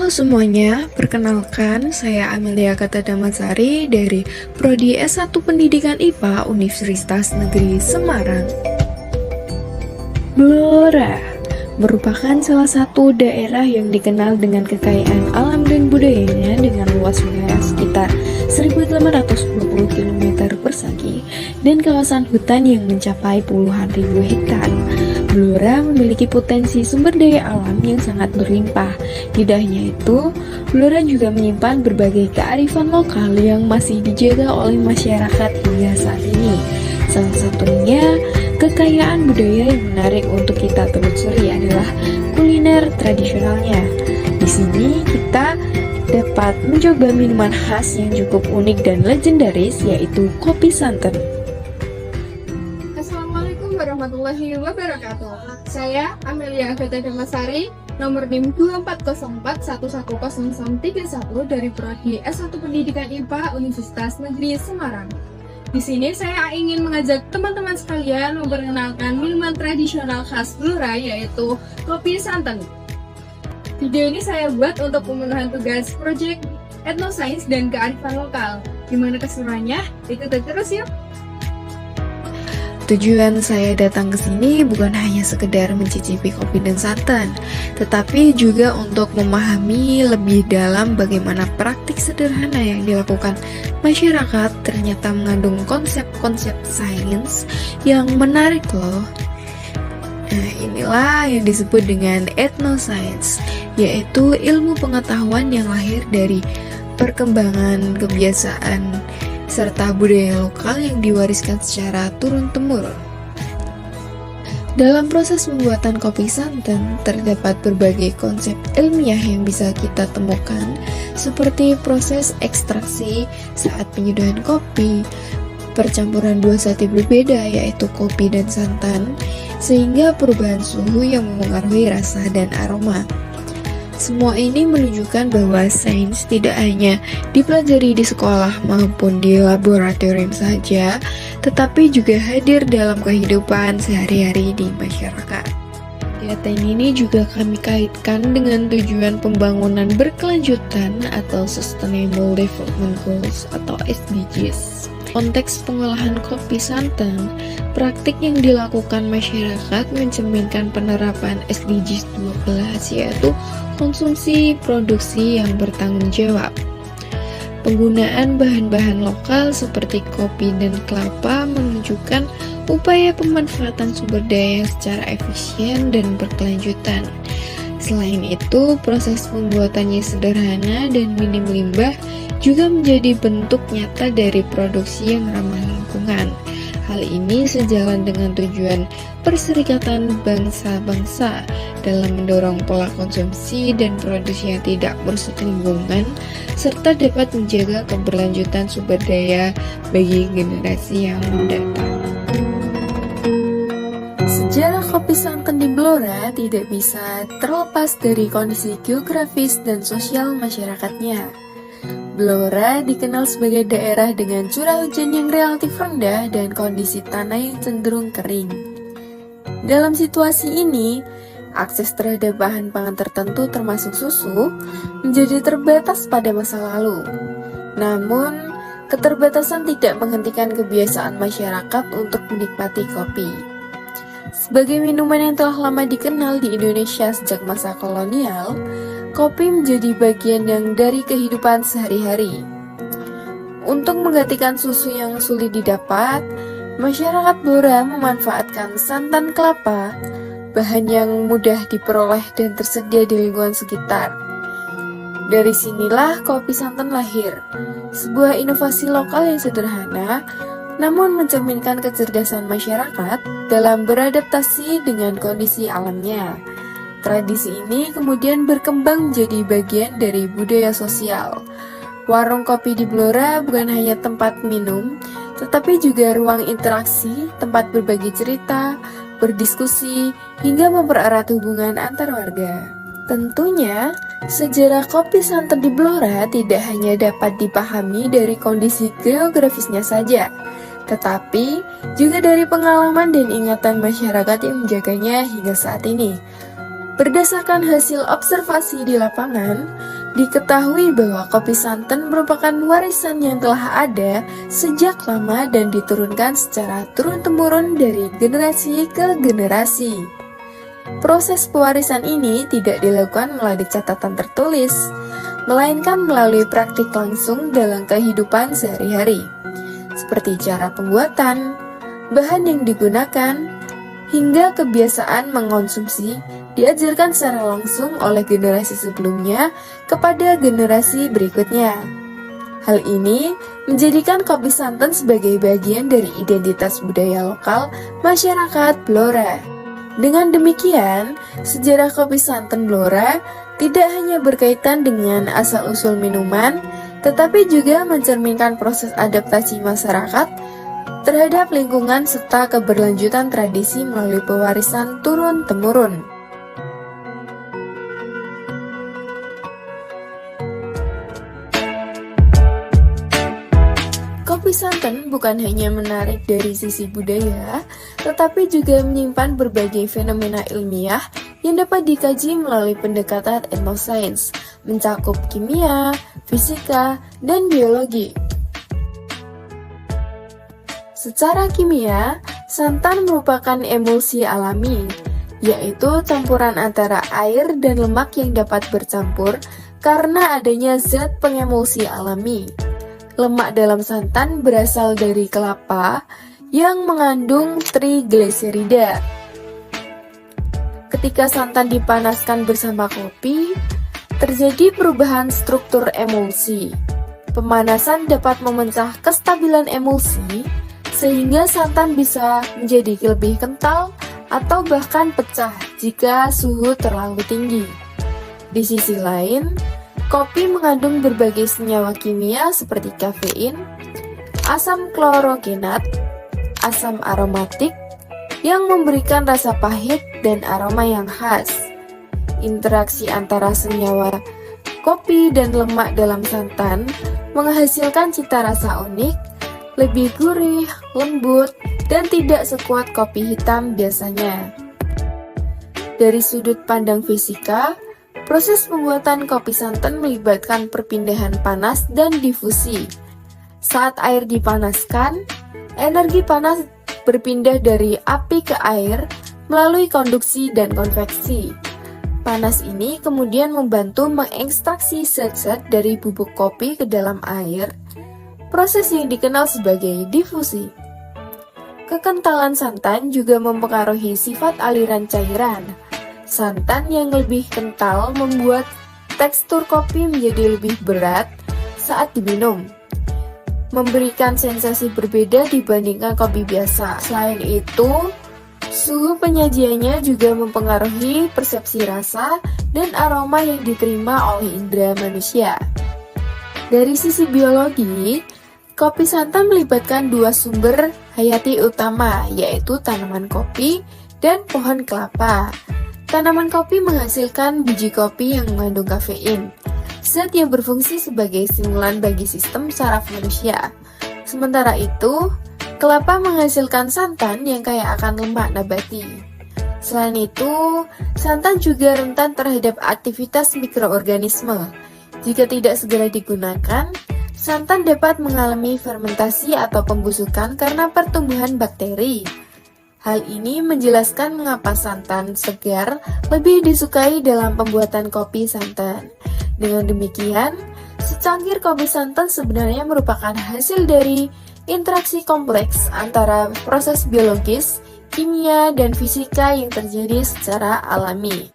Halo semuanya, perkenalkan saya Amelia Katadamasari dari Prodi S1 Pendidikan IPA Universitas Negeri Semarang. Blora merupakan salah satu daerah yang dikenal dengan kekayaan alam dan budayanya dengan luas wilayah sekitar 1.820 km persegi dan kawasan hutan yang mencapai puluhan ribu hektar. Blora memiliki potensi sumber daya alam yang sangat berlimpah. Tidak hanya itu, Blora juga menyimpan berbagai kearifan lokal yang masih dijaga oleh masyarakat hingga saat ini. Salah satunya, kekayaan budaya yang menarik untuk kita telusuri adalah kuliner tradisionalnya. Di sini kita dapat mencoba minuman khas yang cukup unik dan legendaris, yaitu kopi santan. Assalamualaikum warahmatullahi wabarakatuh. Saya Amelia Katadamasari, nomor NIM 2404110031 dari Prodi S1 Pendidikan IPA Universitas Negeri Semarang. Di sini saya ingin mengajak teman-teman sekalian memperkenalkan minuman tradisional khas Blora, yaitu kopi santan. Video ini saya buat untuk pemenuhan tugas proyek etnosains dan kearifan lokal. Gimana keseruannya? Ikuti terus yuk! Tujuan saya datang ke sini bukan hanya sekedar mencicipi kopi dan santan, tetapi juga untuk memahami lebih dalam bagaimana praktik sederhana yang dilakukan masyarakat ternyata mengandung konsep-konsep sains yang menarik loh. Nah, inilah yang disebut dengan etnoscience, yaitu ilmu pengetahuan yang lahir dari perkembangan kebiasaan serta budaya lokal yang diwariskan secara turun-temurun. Dalam proses pembuatan kopi santan, terdapat berbagai konsep ilmiah yang bisa kita temukan, seperti proses ekstraksi saat penyedot kopi, percampuran dua zat berbeda yaitu kopi dan santan, sehingga perubahan suhu yang memengaruhi rasa dan aroma. Semua ini menunjukkan bahwa sains tidak hanya dipelajari di sekolah maupun di laboratorium saja, tetapi juga hadir dalam kehidupan sehari-hari di masyarakat. Kegiatan ini juga kami kaitkan dengan tujuan pembangunan berkelanjutan atau Sustainable Development Goals atau SDGs. Konteks pengolahan kopi santan, praktik yang dilakukan masyarakat mencerminkan penerapan SDGs 12, yaitu konsumsi produksi yang bertanggung jawab. Penggunaan bahan-bahan lokal seperti kopi dan kelapa menunjukkan upaya pemanfaatan sumber daya secara efisien dan berkelanjutan. Selain itu, proses pembuatannya sederhana dan minim limbah juga menjadi bentuk nyata dari produksi yang ramah lingkungan. Hal ini sejalan dengan tujuan Perserikatan Bangsa-Bangsa dalam mendorong pola konsumsi dan produksi yang tidak merusak lingkungan, serta dapat menjaga keberlanjutan sumber daya bagi generasi yang mendatang. Sejarah kopi santan di Blora tidak bisa terlepas dari kondisi geografis dan sosial masyarakatnya. Blora dikenal sebagai daerah dengan curah hujan yang relatif rendah dan kondisi tanah yang cenderung kering. Dalam situasi ini, akses terhadap bahan pangan tertentu termasuk susu menjadi terbatas pada masa lalu. Namun, keterbatasan tidak menghentikan kebiasaan masyarakat untuk menikmati kopi. Sebagai minuman yang telah lama dikenal di Indonesia sejak masa kolonial, kopi menjadi bagian yang dari kehidupan sehari-hari. Untuk menggantikan susu yang sulit didapat, masyarakat Blora memanfaatkan santan kelapa, bahan yang mudah diperoleh dan tersedia di lingkungan sekitar. Dari sinilah kopi santan lahir, sebuah inovasi lokal yang sederhana, namun mencerminkan kecerdasan masyarakat dalam beradaptasi dengan kondisi alamnya. Tradisi ini kemudian berkembang menjadi bagian dari budaya sosial. Warung kopi di Blora bukan hanya tempat minum, tetapi juga ruang interaksi, tempat berbagi cerita, berdiskusi, hingga mempererat hubungan antar warga. Tentunya, sejarah kopi santan di Blora tidak hanya dapat dipahami dari kondisi geografisnya saja, tetapi juga dari pengalaman dan ingatan masyarakat yang menjaganya hingga saat ini. Berdasarkan hasil observasi di lapangan, diketahui bahwa kopi santan merupakan warisan yang telah ada sejak lama dan diturunkan secara turun-temurun dari generasi ke generasi. Proses pewarisan ini tidak dilakukan melalui catatan tertulis, melainkan melalui praktik langsung dalam kehidupan sehari-hari, seperti cara pembuatan, bahan yang digunakan, hingga kebiasaan mengonsumsi diajarkan secara langsung oleh generasi sebelumnya kepada generasi berikutnya. Hal ini menjadikan kopi santan sebagai bagian dari identitas budaya lokal masyarakat Blora. Dengan demikian, sejarah kopi santan Blora tidak hanya berkaitan dengan asal-usul minuman, tetapi juga mencerminkan proses adaptasi masyarakat terhadap lingkungan serta keberlanjutan tradisi melalui pewarisan turun-temurun. Kopi santan bukan hanya menarik dari sisi budaya, tetapi juga menyimpan berbagai fenomena ilmiah yang dapat dikaji melalui pendekatan etnosains, mencakup kimia, fisika, dan biologi. Secara kimia, santan merupakan emulsi alami, yaitu campuran antara air dan lemak yang dapat bercampur karena adanya zat pengemulsi alami. Lemak dalam santan berasal dari kelapa yang mengandung trigliserida. Ketika santan dipanaskan bersama kopi, terjadi perubahan struktur emulsi. Pemanasan dapat memecah kestabilan emulsi, sehingga santan bisa menjadi lebih kental atau bahkan pecah jika suhu terlalu tinggi. Di sisi lain, kopi mengandung berbagai senyawa kimia seperti kafein, asam klorogenat, asam aromatik yang memberikan rasa pahit dan aroma yang khas. Interaksi antara senyawa kopi dan lemak dalam santan menghasilkan cita rasa unik, lebih gurih, lembut, dan tidak sekuat kopi hitam biasanya. Dari sudut pandang fisika, proses pembuatan kopi santan melibatkan perpindahan panas dan difusi. Saat air dipanaskan, energi panas berpindah dari api ke air melalui konduksi dan konveksi. Panas ini kemudian membantu mengekstraksi zat-zat dari bubuk kopi ke dalam air, proses yang dikenal sebagai difusi. Kekentalan santan juga mempengaruhi sifat aliran cairan. Santan yang lebih kental membuat tekstur kopi menjadi lebih berat saat diminum, memberikan sensasi berbeda dibandingkan kopi biasa. Selain itu, suhu penyajiannya juga mempengaruhi persepsi rasa dan aroma yang diterima oleh indera manusia. Dari sisi biologi, kopi santan melibatkan dua sumber hayati utama, yaitu tanaman kopi dan pohon kelapa. Tanaman kopi menghasilkan biji kopi yang mengandung kafein, zat yang berfungsi sebagai stimulan bagi sistem saraf manusia. Sementara itu, kelapa menghasilkan santan yang kaya akan lemak nabati. Selain itu, santan juga rentan terhadap aktivitas mikroorganisme. Jika tidak segera digunakan, santan dapat mengalami fermentasi atau pembusukan karena pertumbuhan bakteri. Hal ini menjelaskan mengapa santan segar lebih disukai dalam pembuatan kopi santan. Dengan demikian, secangkir kopi santan sebenarnya merupakan hasil dari interaksi kompleks antara proses biologis, kimia, dan fisika yang terjadi secara alami.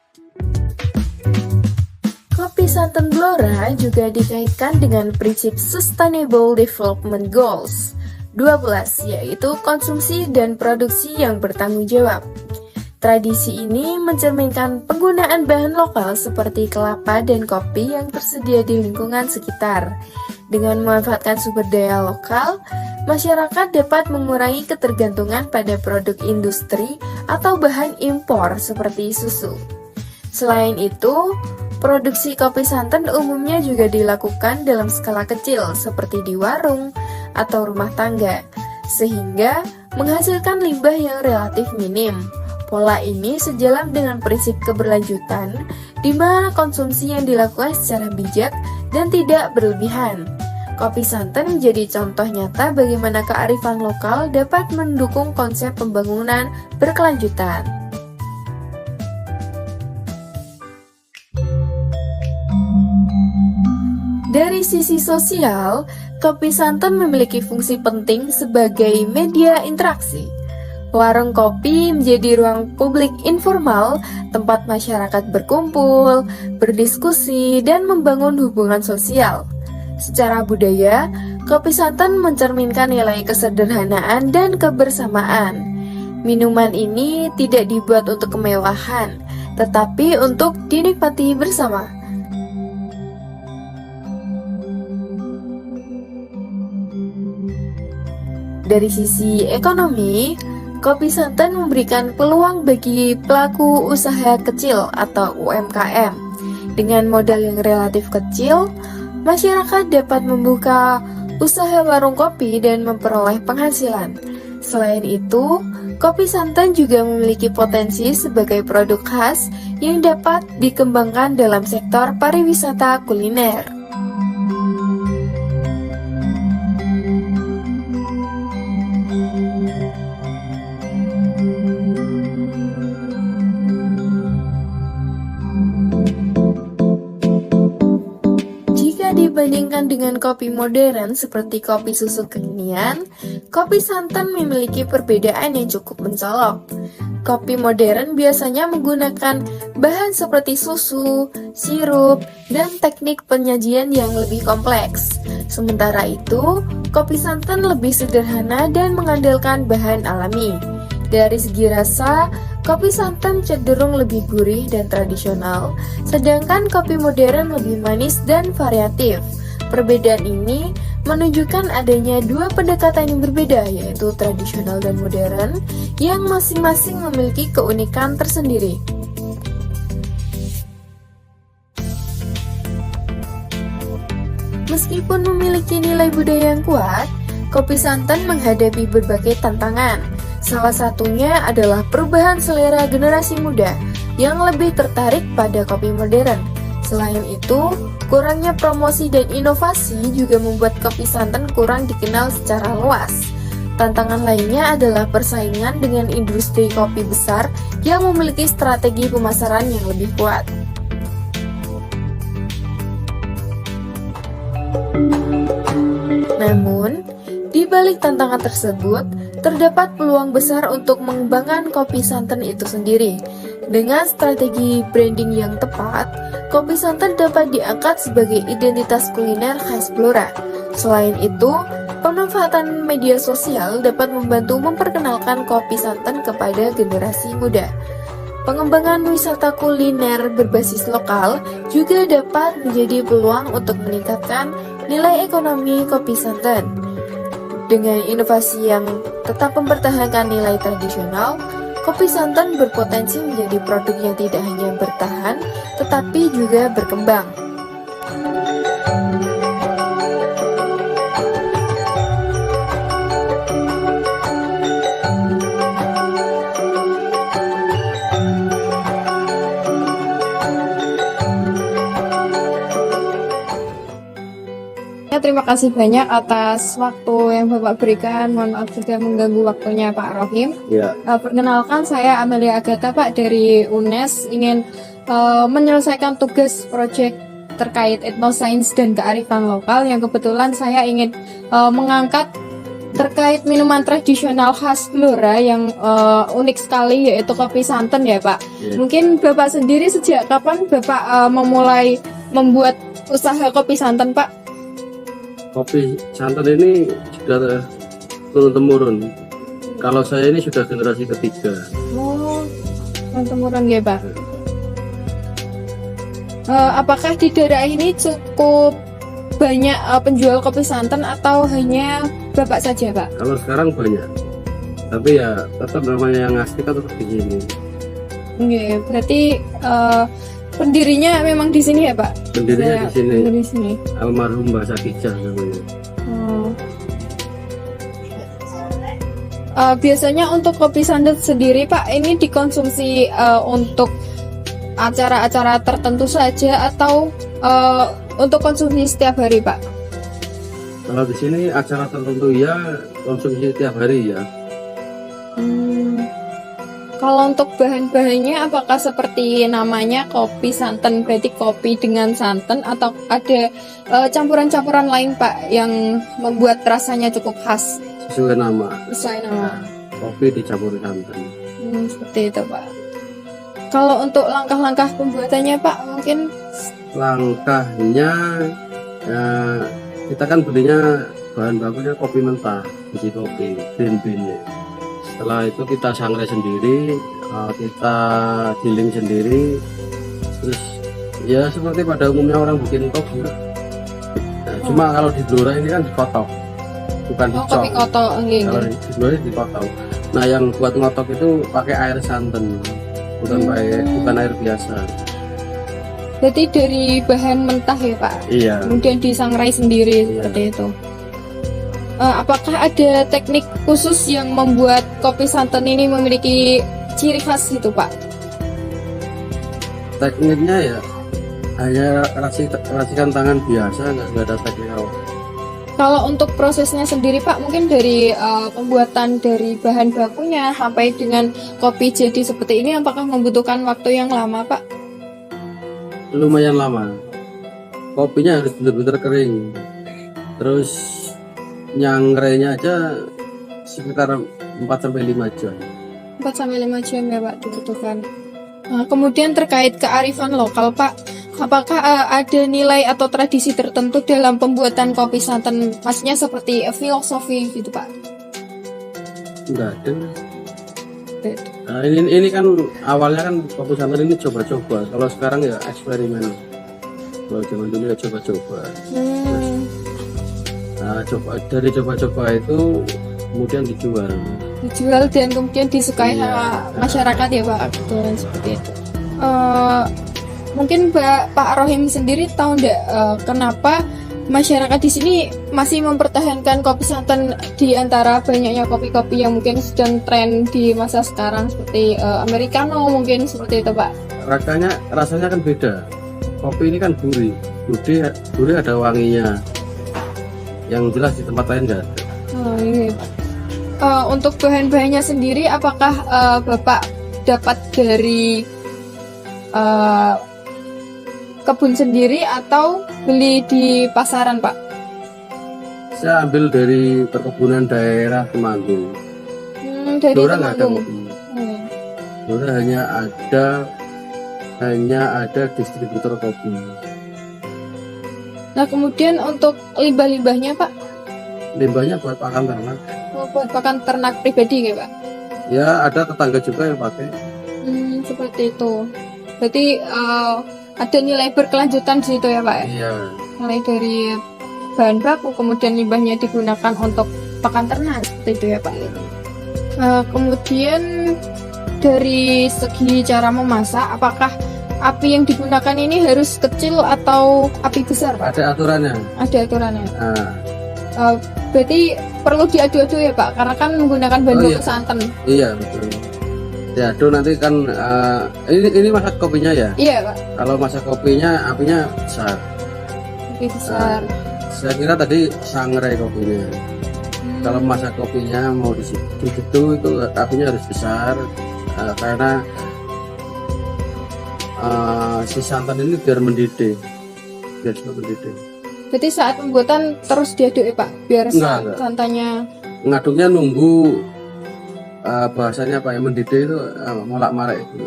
Kopi santan Blora juga dikaitkan dengan prinsip Sustainable Development Goals 12, yaitu konsumsi dan produksi yang bertanggung jawab. Tradisi ini mencerminkan penggunaan bahan lokal seperti kelapa dan kopi yang tersedia di lingkungan sekitar. Dengan memanfaatkan sumber daya lokal, masyarakat dapat mengurangi ketergantungan pada produk industri atau bahan impor seperti susu. Selain itu, produksi kopi santan umumnya juga dilakukan dalam skala kecil seperti di warung atau rumah tangga, sehingga menghasilkan limbah yang relatif minim. Pola ini sejalan dengan prinsip keberlanjutan, di mana konsumsi yang dilakukan secara bijak dan tidak berlebihan. Kopi santan menjadi contoh nyata bagaimana kearifan lokal dapat mendukung konsep pembangunan berkelanjutan. Dari sisi sosial, kopi santan memiliki fungsi penting sebagai media interaksi. Warung kopi menjadi ruang publik informal, tempat masyarakat berkumpul, berdiskusi, dan membangun hubungan sosial. Secara budaya, kopi santan mencerminkan nilai kesederhanaan dan kebersamaan. Minuman ini tidak dibuat untuk kemewahan, tetapi untuk dinikmati bersama. Dari sisi ekonomi, kopi santan memberikan peluang bagi pelaku usaha kecil atau UMKM. Dengan modal yang relatif kecil, masyarakat dapat membuka usaha warung kopi dan memperoleh penghasilan. Selain itu, kopi santan juga memiliki potensi sebagai produk khas yang dapat dikembangkan dalam sektor pariwisata kuliner. Dibandingkan dengan kopi modern seperti kopi susu kekinian, kopi santan memiliki perbedaan yang cukup mencolok. Kopi modern biasanya menggunakan bahan seperti susu, sirup, dan teknik penyajian yang lebih kompleks. Sementara itu, kopi santan lebih sederhana dan mengandalkan bahan alami. Dari segi rasa, kopi santan cenderung lebih gurih dan tradisional, sedangkan kopi modern lebih manis dan variatif. Perbedaan ini menunjukkan adanya dua pendekatan yang berbeda, yaitu tradisional dan modern, yang masing-masing memiliki keunikan tersendiri. Meskipun memiliki nilai budaya yang kuat, kopi santan menghadapi berbagai tantangan. Salah satunya adalah perubahan selera generasi muda yang lebih tertarik pada kopi modern. Selain itu, kurangnya promosi dan inovasi juga membuat kopi santan kurang dikenal secara luas. Tantangan lainnya adalah persaingan dengan industri kopi besar yang memiliki strategi pemasaran yang lebih kuat. Namun, di balik tantangan tersebut, terdapat peluang besar untuk mengembangkan kopi santan itu sendiri. Dengan strategi branding yang tepat, kopi santan dapat diangkat sebagai identitas kuliner khas Blora. Selain itu, pemanfaatan media sosial dapat membantu memperkenalkan kopi santan kepada generasi muda. Pengembangan wisata kuliner berbasis lokal juga dapat menjadi peluang untuk meningkatkan nilai ekonomi kopi santan. Dengan inovasi yang tetap mempertahankan nilai tradisional, kopi santan berpotensi menjadi produk yang tidak hanya bertahan, tetapi juga berkembang. Terima kasih banyak atas waktu yang Bapak berikan. Mohon maaf juga mengganggu waktunya Pak Rohim. Ya. Perkenalkan, saya Amelia Agatha Pak dari UNES, ingin menyelesaikan tugas proyek terkait etnosains dan kearifan lokal yang kebetulan saya ingin mengangkat terkait minuman tradisional khas Blora yang unik sekali, yaitu kopi santan ya Pak. Ya. Mungkin Bapak sendiri sejak kapan Bapak memulai membuat usaha kopi santan Pak? Kopi santan ini sudah turun-temurun. Kalau saya ini sudah generasi ketiga. Oh, turun-temurun ya Pak. Apakah di daerah ini cukup banyak penjual kopi santan atau hanya Bapak saja Pak? Kalau sekarang banyak, tapi ya tetap namanya yang asli kan tetap di sini. Oke, berarti pendirinya memang di sini ya Pak? Pendirinya di sini. Di sini. Almarhum Mbak Sakijah namanya. Biasanya untuk kopi santan sendiri Pak, ini dikonsumsi untuk acara-acara tertentu saja atau untuk konsumsi setiap hari Pak? Kalau di sini acara tertentu ya konsumsi tiap hari ya. Kalau untuk bahan-bahannya apakah seperti namanya kopi santan, berarti kopi dengan santan atau ada campuran-campuran lain Pak yang membuat rasanya cukup khas? Sesuai nama. Sesuai nama. Kopi dicampur santan. Seperti itu Pak. Kalau untuk langkah-langkah pembuatannya Pak, mungkin Langkahnya ya, kita kan belinya bahan bakunya kopi mentah, biji kopi, bean-beannya. Setelah itu kita sangrai sendiri, kita giling sendiri, terus ya seperti pada umumnya orang bikin kopi. Nah, cuma kalau di Blora ini kan dikotok, bukan dicok. kopi koto, Kalau di Blora ini dikotok. Nah yang buat ngotok itu pakai air santan, bukan air biasa. Berarti dari bahan mentah ya Pak? Iya. Kemudian disangrai sendiri seperti itu. Apakah ada teknik khusus yang membuat kopi santan ini memiliki ciri khas gitu Pak? Tekniknya ya hanya racikan tangan biasa, nggak ada teknik apa. Kalau untuk prosesnya sendiri Pak, mungkin dari pembuatan dari bahan bakunya sampai dengan kopi jadi seperti ini, apakah membutuhkan waktu yang lama Pak? Lumayan lama. Kopinya harus benar-benar kering. Terus nyangrainya aja sekitar 4-5 jam. 4-5 jam ya Pak dibutuhkan. Kemudian terkait kearifan lokal Pak, apakah ada nilai atau tradisi tertentu dalam pembuatan kopi santan? Maksudnya seperti filosofi gitu Pak? Enggak ada. Nah, ini kan awalnya kan kopi santan ini coba-coba. Kalau sekarang ya eksperimen. Kalau zaman dulu ya coba-coba. Nah, dari coba-coba itu kemudian dijual dan kemudian disukai Iya. sama masyarakat ya Pak, kebetulan seperti itu. Mungkin Pak Rohim sendiri tahu nggak kenapa masyarakat di sini masih mempertahankan kopi santan di antara banyaknya kopi-kopi yang mungkin sedang tren di masa sekarang seperti americano mungkin seperti itu Pak? rasanya kan beda. Kopi ini kan gurih ada wanginya. Yang jelas di tempat lain enggak ada. Iya. Untuk bahan-bahannya sendiri, apakah Bapak dapat dari kebun sendiri atau beli di pasaran Pak? Saya ambil dari perkebunan daerah Temanggung. Dari Blora nggak ada Temanggung. kopi. Blora hanya ada distributor kopi. Nah kemudian untuk limbah-limbahnya Pak? Limbahnya buat pakan ternak. Buat pakan ternak pribadi ya Pak? Ya ada tetangga juga yang pakai. Seperti itu. Berarti ada nilai berkelanjutan di situ ya Pak? Iya. Mulai dari bahan baku kemudian limbahnya digunakan untuk pakan ternak seperti itu ya Pak? Kemudian dari segi cara memasak, apakah api yang digunakan ini harus kecil atau api besar Pak? Ada aturannya. Ada aturannya. Nah, Berarti perlu diadu-adu ya Pak, karena kan menggunakan bahan baku iya. santan. Iya betul. Diadu nanti kan ini masak kopinya ya. Iya Pak, Kalau masak kopinya apinya besar. api besar. Saya kira tadi sangrai kopinya. Kalau masak kopinya mau di situ itu apinya harus besar karena si santan ini biar mendidih, biar cepat mendidih. Berarti saat pembuatan terus diaduk ya Pak, biar Enggak. santannya. Ngaduknya nunggu bahasanya apa ya, mendidih itu molak-marik itu.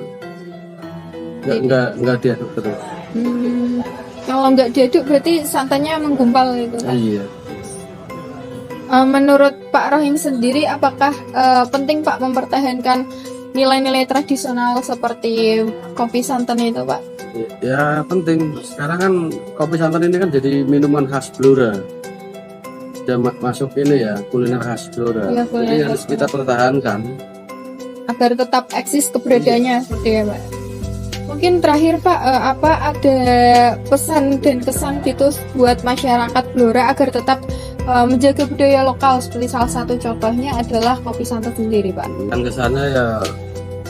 Enggak diaduk terus. Kalau nggak diaduk berarti santannya menggumpal gitu. Iya. Menurut Pak Rohim sendiri, apakah penting Pak mempertahankan nilai-nilai tradisional seperti kopi santan itu Pak? Ya penting. Sekarang kan kopi santan ini kan jadi minuman khas Blora. Sudah masuk ini ya, kuliner khas Blora. Iya, kuliner Jadi khas harus kita pertahankan. Agar tetap eksis keberadaannya seperti ya Pak. Mungkin terakhir Pak, apa ada pesan dan kesan gitu buat masyarakat Blora agar tetap menjaga budaya lokal, seperti salah satu contohnya adalah kopi santan sendiri, Pak? Kan kesannya ya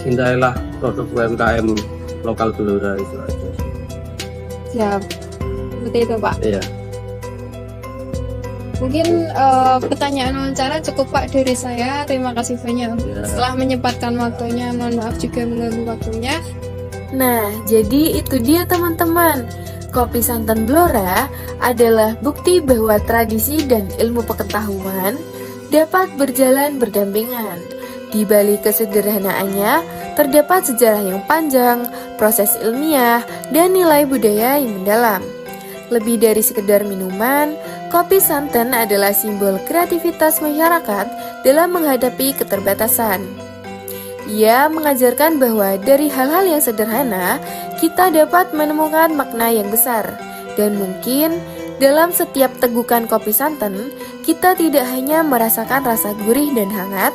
cintailah produk UMKM lokal Blora itu aja. Siap, seperti itu, Pak. Iya. Mungkin pertanyaan wawancara cukup, Pak, dari saya. Terima kasih banyak Ya. setelah menyempatkan waktunya. Mohon maaf juga mengganggu waktunya. Nah, jadi itu dia teman-teman. Kopi santan Blora adalah bukti bahwa tradisi dan ilmu pengetahuan dapat berjalan berdampingan. Di balik kesederhanaannya, terdapat sejarah yang panjang, proses ilmiah, dan nilai budaya yang mendalam. Lebih dari sekedar minuman, kopi santan adalah simbol kreativitas masyarakat dalam menghadapi keterbatasan. Ia mengajarkan bahwa dari hal-hal yang sederhana, kita dapat menemukan makna yang besar. Dan mungkin dalam setiap tegukan kopi santan, kita tidak hanya merasakan rasa gurih dan hangat,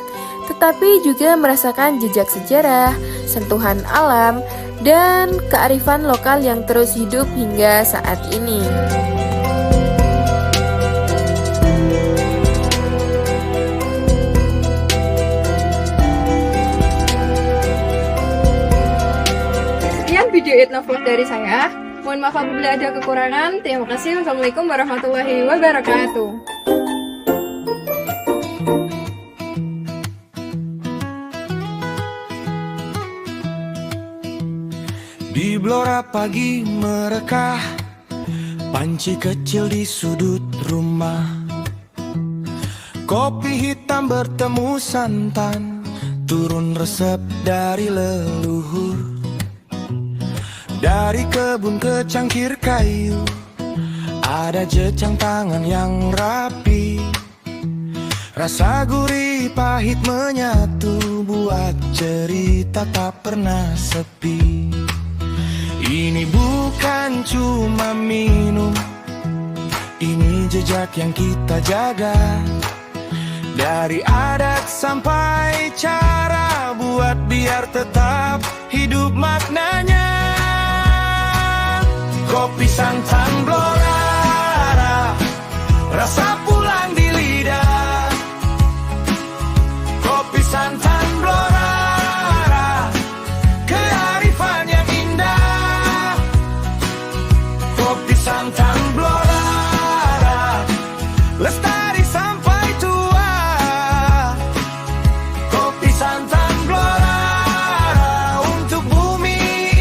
tetapi juga merasakan jejak sejarah, sentuhan alam, dan kearifan lokal yang terus hidup hingga saat ini. Sekian video etnovlog dari saya. Mohon maaf apabila ada kekurangan. Terima kasih. Wassalamualaikum warahmatullahi wabarakatuh. Di Blora pagi merekah, panci kecil di sudut rumah. Kopi hitam bertemu santan, turun resep dari leluhur. Dari kebun ke cangkir kayu, ada jejak tangan yang rapi. Rasa gurih pahit menyatu, buat cerita tak pernah sepi. Ini bukan cuma minum, ini jejak yang kita jaga. Dari adat sampai cara, buat biar tetap hidup maknanya. Kopi santan Blora, rasa pulang di lidah. Kopi santan Blora, kearifan yang indah. Kopi santan Blora, lestari sampai tua. Kopi santan Blora, untuk bumi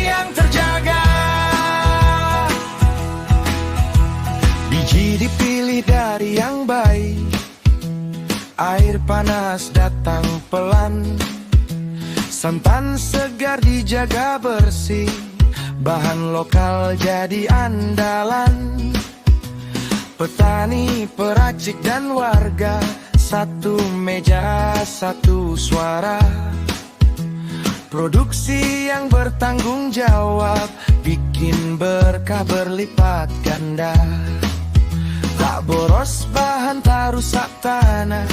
yang terjaga. Biji dipilih dari yang baik, air panas datang pelan. Santan segar dijaga bersih, bahan lokal jadi andalan. Petani, peracik dan warga, satu meja, satu suara. Produksi yang bertanggung jawab, bikin berkah berlipat ganda. Tak boros bahan, tak rusak tanah,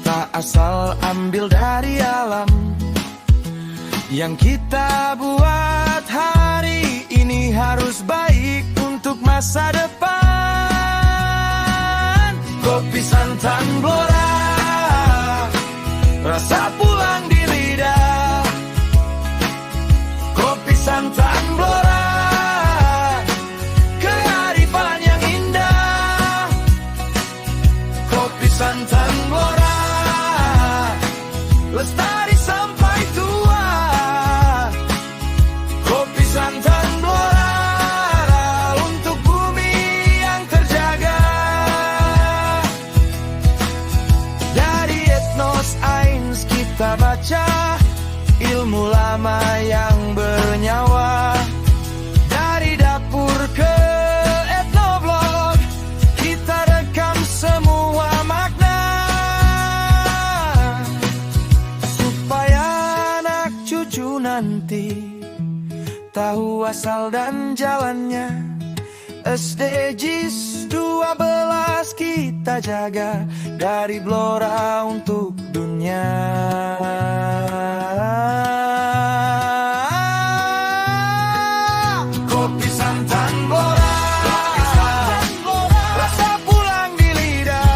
tak asal ambil dari alam. Yang kita buat hari ini harus baik untuk masa depan. Kopi santan Blora, rasa pulang di lidah. Kopi santan Blora, kearifan yang indah. Kopi santan Blora, lestari sampai tua. Kopi santan Blora, untuk bumi yang terjaga. Dari etnos Ains kita baca ilmu lama yang bernyawa. Dari dapur ke etnovlog, kita rekam semua makna. Supaya anak cucu nanti tahu asal dan jalannya. SDGs 12 kita jaga, dari Blora untuk dunia. Kopi santan Blora, rasa pulang di lidah.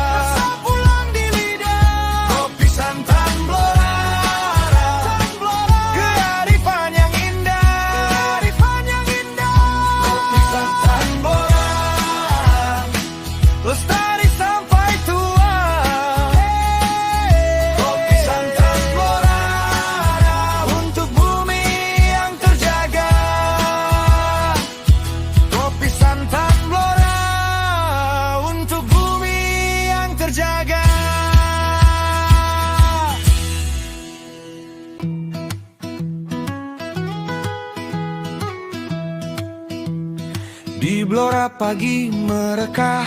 Di Blora pagi merekah,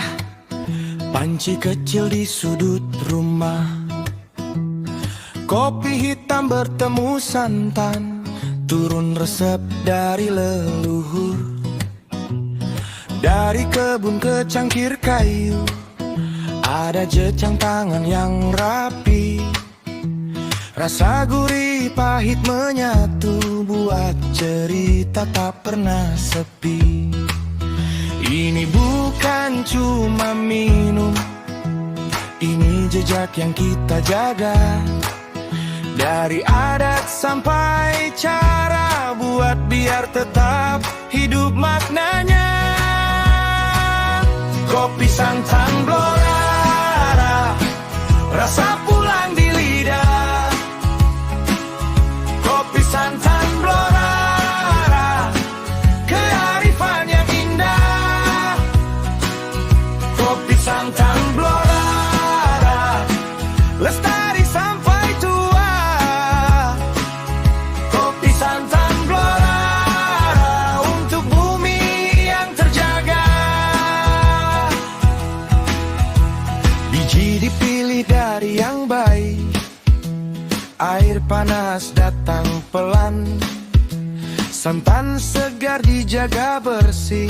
panci kecil di sudut rumah. Kopi hitam bertemu santan, turun resep dari leluhur. Dari kebun ke cangkir kayu, ada jejak tangan yang rapi. Rasa gurih pahit menyatu, buat cerita tak pernah sepi. Ini bukan cuma minum, ini jejak yang kita jaga. Dari adat sampai cara, buat biar tetap hidup maknanya. Kopi santan Blora, rasa pulang di lidah. Kopi santan Blora, kearifan yang indah. Kopi santan Blora, lestari sampai tua. Kopi santan Blora, untuk bumi yang terjaga. Biji dipilih dari yang baik, air panas datang pelan. Santan segar dijaga bersih,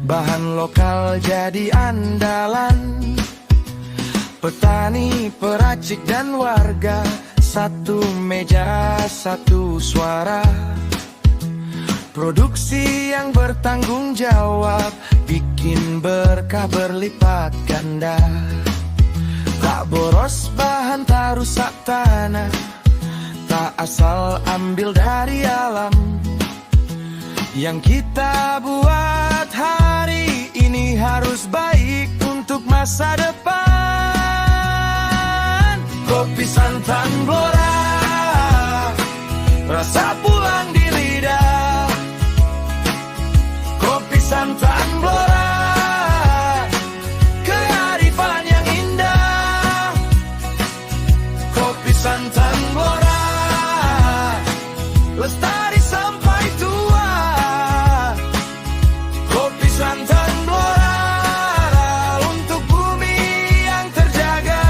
bahan lokal jadi andalan. Petani, peracik dan warga, satu meja, satu suara. Produksi yang bertanggung jawab, bikin berkah berlipat ganda. Tak boros bahan, tak rusak tanah, tak asal ambil dari alam. Yang kita buat hari ini harus baik untuk masa depan. Kopi santan Blora, rasa pulang di lidah. Kopi santan Blora, kearifan yang indah. Kopi santan Blora, lestari sampai tua. Kopi santan Blora, untuk bumi yang terjaga.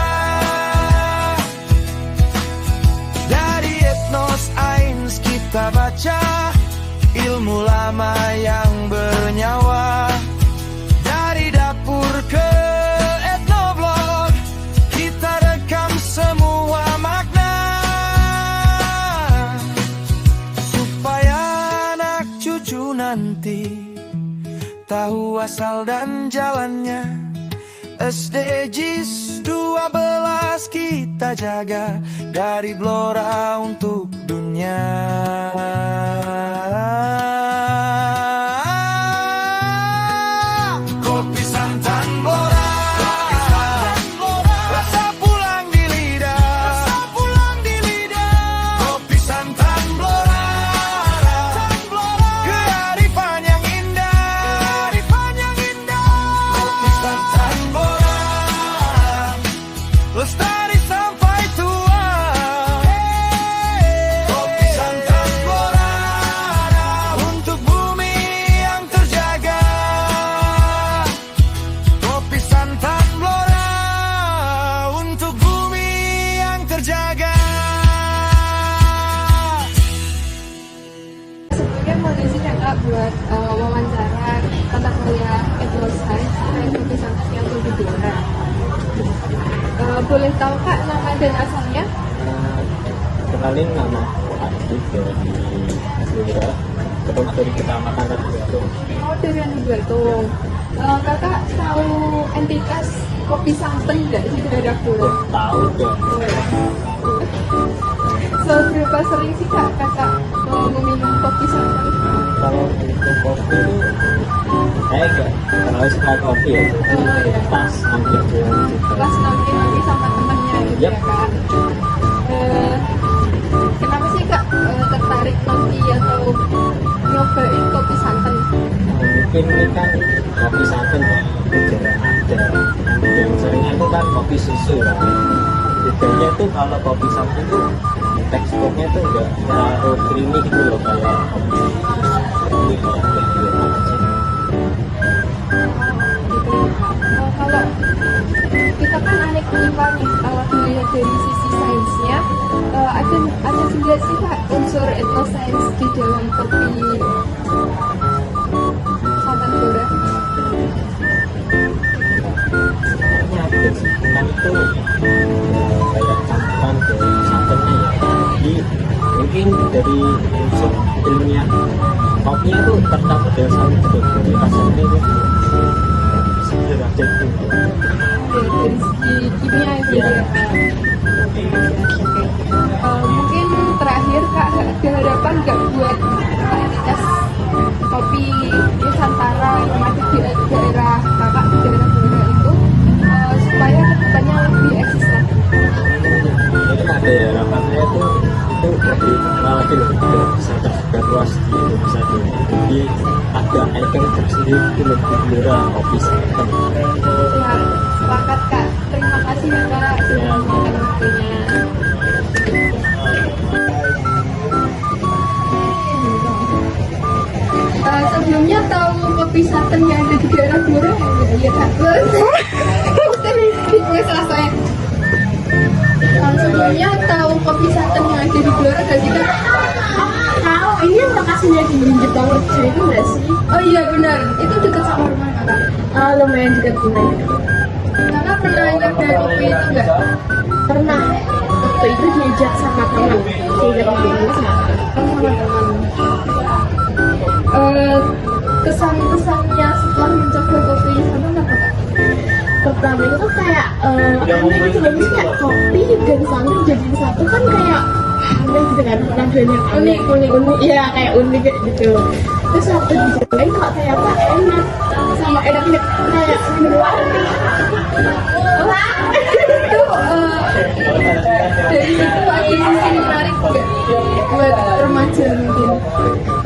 Dari etnos Ains kita baca ilmu lama yang bernyawa. Dari dapur ke etnoblog, kita rekam semua makna. Supaya anak cucu nanti tahu asal dan jalannya. SDGs 12 kita jaga, dari Blora untuk dunia. Kopi santan Blora, rasa pulang di lidah. Kopi santan Blora, kearifan yang indah. Kopi santan Blora, lestari sampai tua. Kopi santan Blora, untuk bumi yang terjaga. Kopi santan Blora, untuk bumi yang terjaga. Sebelumnya mau ngisi kakak buat wawancara tata kuliah Etnos Science terkait kopi santan yang di Blora. Boleh tahu kak nama dan asalnya? Kenalin, nama Adi dari Blora, terus dari Kecamatan Ratugatung. Oh, dari Ratugatung. Kakak tahu entitas kopi santan nggak sih dari Blora? Tahu dong. Seberapa sering sih kak kakak meminum kopi santan? Kalau untuk kopi saya enggak terlalu suka kopi ya. Oh ya. Pas hampir doang gitu. Pas nanti sama temennya gitu Yep. ya kak. Kenapa sih kak tertarik kopi atau nyobain kopi santan? Mungkin ini kan kopi santan ya, itu jarang ada. Yang sering itu kan kopi susu ya. Bedanya tuh kalau kopi santan tuh teksturnya tuh enggak terlalu creamy gitu loh, kayak kopi susu. Ini kayak gitu aja. nggak sih Pak unsur etnosains di dalam kopi santan Blora? Sebenarnya ada sih, kan itu kayak campuran dari santannya ya. Jadi mungkin dari unsur ilmiah kopinya itu tercampur dengan santan juga. Jadi rasanya itu segar aja gitu. Dari segi kimia itu ya. Mungkin terakhir Kak, ada harapan nggak buat komunitas kopi Nusantara yang ada di daerah Kakak, di daerah Blora itu supaya kedepannya lebih eksis lagi? Mungkin ada ya, harapannya itu lebih terkenal lagi loh, bisa tersebar luas di Indonesia tuh. Jadi ada ikon tersendiri itu lebih Blora kopi santan. Ya, sepakat Kak. Terima kasih ya Kak sudah memberikan waktunya. Sebelumnya tahu kopi santan yang ada di daerah Blora? Iya Kak. Gue salah saya. Sebelumnya tahu kopi santan yang ada di Blora gak sih Kak? Tahu, ini yang lokasinya di Jepang Rejo itu nggak sih? Oh iya benar, itu dekat sama rumah Kakak. Lumayan dekat lumayan dekat. Kakak pernah nyoba kopi itu enggak? Pernah waktu itu diajak sama teman, diajak ngobrol sama teman. Sama teman. Kesan-kesannya setelah mencoba kopi santan apa Kak? Pertama itu tuh kayak aneh gitu loh, maksudnya kayak kopi dan santan jadi satu kan kayak aneh gitu kan, nadanya unik, iya kayak unik kayak gitu. Terus waktu dicobain kok kayak apa enak, sama enaknya kayak minum kopi. Itu dari situ ada sisi menarik nggak buat remaja mungkin?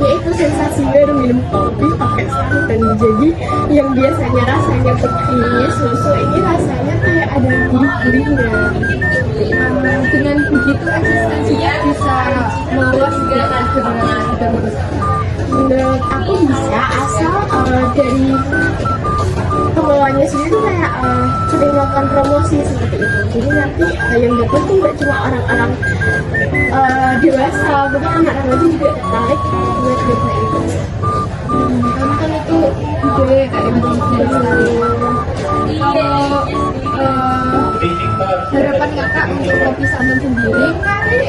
Ya itu sensasi baru minum kopi pakai santan, jadi yang biasanya rasanya petis susu ini rasanya kayak ada gurih-gurihnya. Dengan begitu eksistensinya bisa meluas dengan kebenaran dan Menurut aku bisa asal dari pengelolanya sendiri tuh kayak sering melakukan promosi seperti itu. Jadi nanti yang dapat tuh nggak cuma orang-orang dewasa, mungkin anak remaja juga tertarik buat coba itu. kan itu ide kayak gitu. Harapan kakak untuk kopi santan sendiri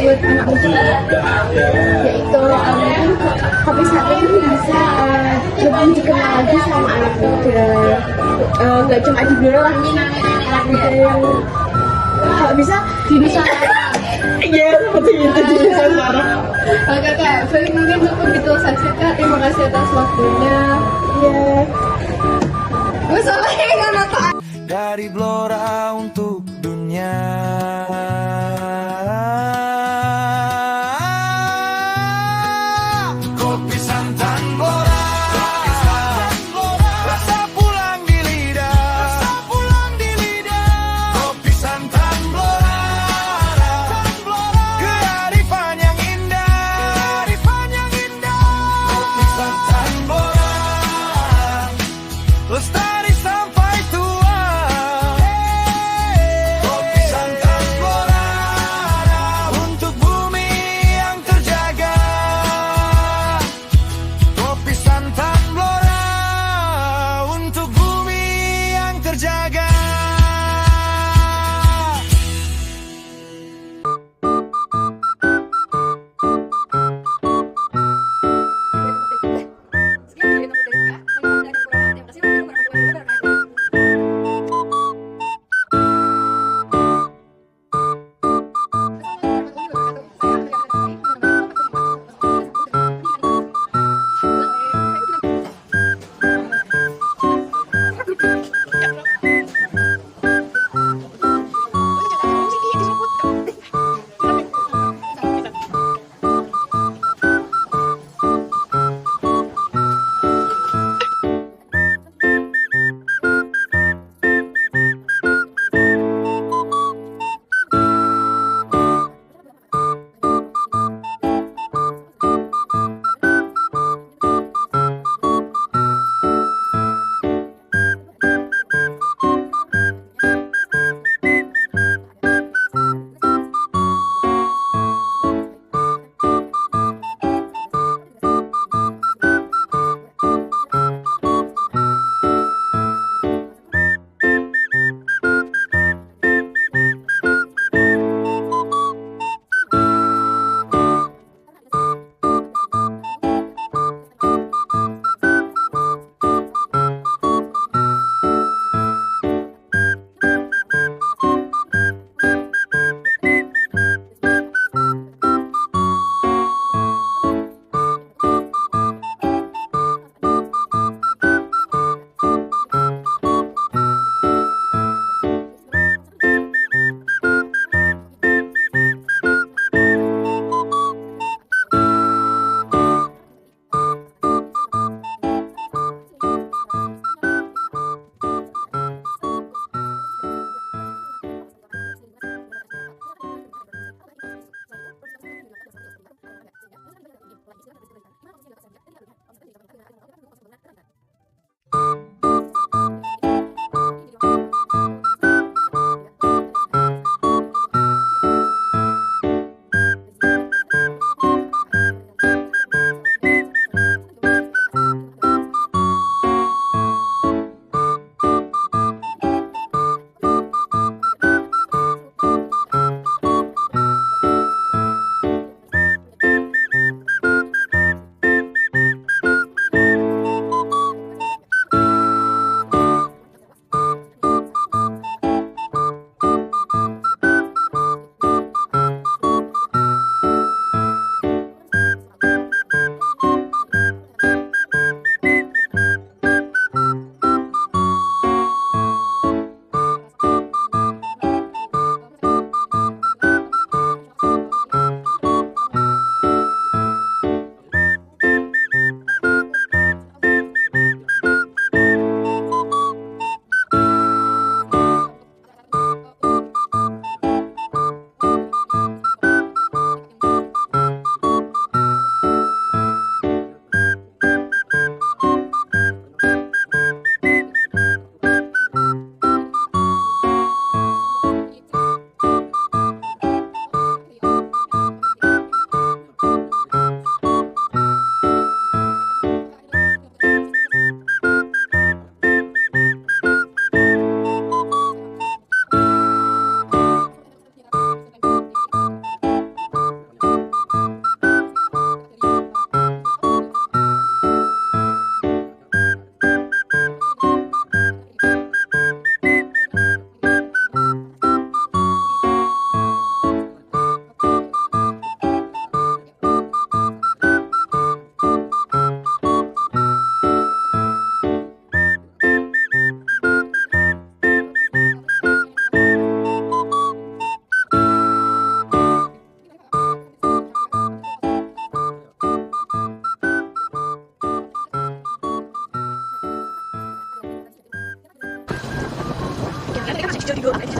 buat anak muda Yaitu mungkin kopi santan itu bisa lebih dikenal lagi sama anak muda, nggak cuma di Blora lah, anak muda yang kalau bisa di Nusantara. ya seperti itu di Nusantara. Kakak, baik mungkin cukup itu saja kak. Terima kasih atas waktunya. Ya. Gue salah kan apa? Dari Blora untuk dunia. Kopi santan Blora, rasa pulang di lidah, kopi santan Blora, kearifan yang indah, jadi goreng